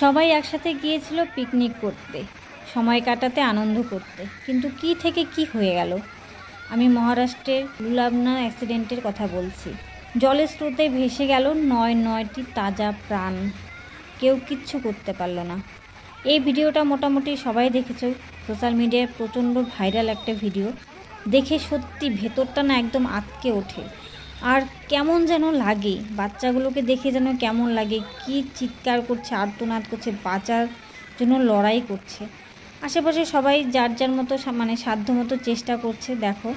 সবাই একসাথে গিয়েছিল পিকনিক করতে, সময় কাটাতে, আনন্দ করতে। কিন্তু কি থেকে কি হয়ে গেল। আমি মহারাষ্ট্রের লুলাবনা অ্যাক্সিডেন্টের কথা বলছি। জলের স্রোতে ভেসে গেল নয়টি তাজা প্রাণ। কেউ কিচ্ছু করতে পারল না। এই ভিডিওটা মোটামুটি সবাই দেখেছ, সোশ্যাল মিডিয়ায় প্রচণ্ড ভাইরাল একটা ভিডিও। দেখে সত্যি ভেতরটা না একদম আটকে ওঠে। আর কেমন যেন লাগে, বাচ্চাগুলোকে দেখে যেন কেমন লাগে, কি চিৎকার করছে, আর্তনাদ করছে, বাঁচার জন্য লড়াই করছে। আশেপাশে সবাই যার যার মতো সাধ্য মতো চেষ্টা করছে। দেখো,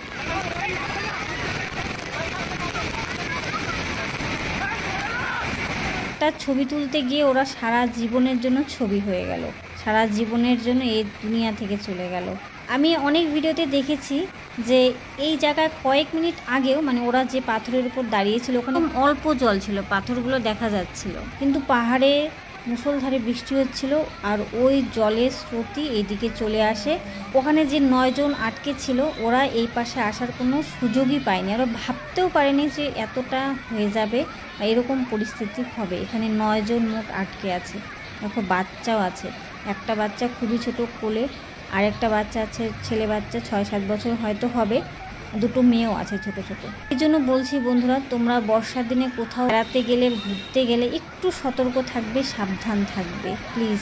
একটা ছবি তুলতে গিয়ে ওরা সারা জীবনের জন্য ছবি হয়ে গেল, সারা জীবনের জন্য এই দুনিয়া থেকে চলে গেল। আমি অনেক ভিডিওতে দেখেছি যে এই জায়গায় কয়েক মিনিট আগেও ওরা যে পাথরের উপর দাঁড়িয়েছিল ওখানে অল্প জল ছিল, পাথরগুলো দেখা যাচ্ছিল, কিন্তু পাহাড়ে মুষলধারে বৃষ্টি হচ্ছিল আর ওই জলের স্রোতই এইদিকে চলে আসে। ওখানে যে 9 জন আটকে ছিল ওরা এই পাশে আসার কোনো সুযোগই পায়নি। ওরা ভাবতেও পারেনি যে এতটা হয়ে যাবে বা এরকম পরিস্থিতি হবে। এখানে 9 জন মোট আটকে আছে। দেখো, বাচ্চাও আছে, একটা বাচ্চা খুবই ছোট কোলে, আর একটা বাচ্চা আছে, ছেলে বাচ্চা 6-7 বছর হয়তো হবে, দুটো মেয়েও আছে ছোট ছোট। এই জন্য বলছি বন্ধুরা, তোমরা বর্ষার দিনে কোথাও বেড়াতে গেলে, ঘুরতে গেলে একটু সতর্ক থাকবে, সাবধান থাকবে প্লিজ।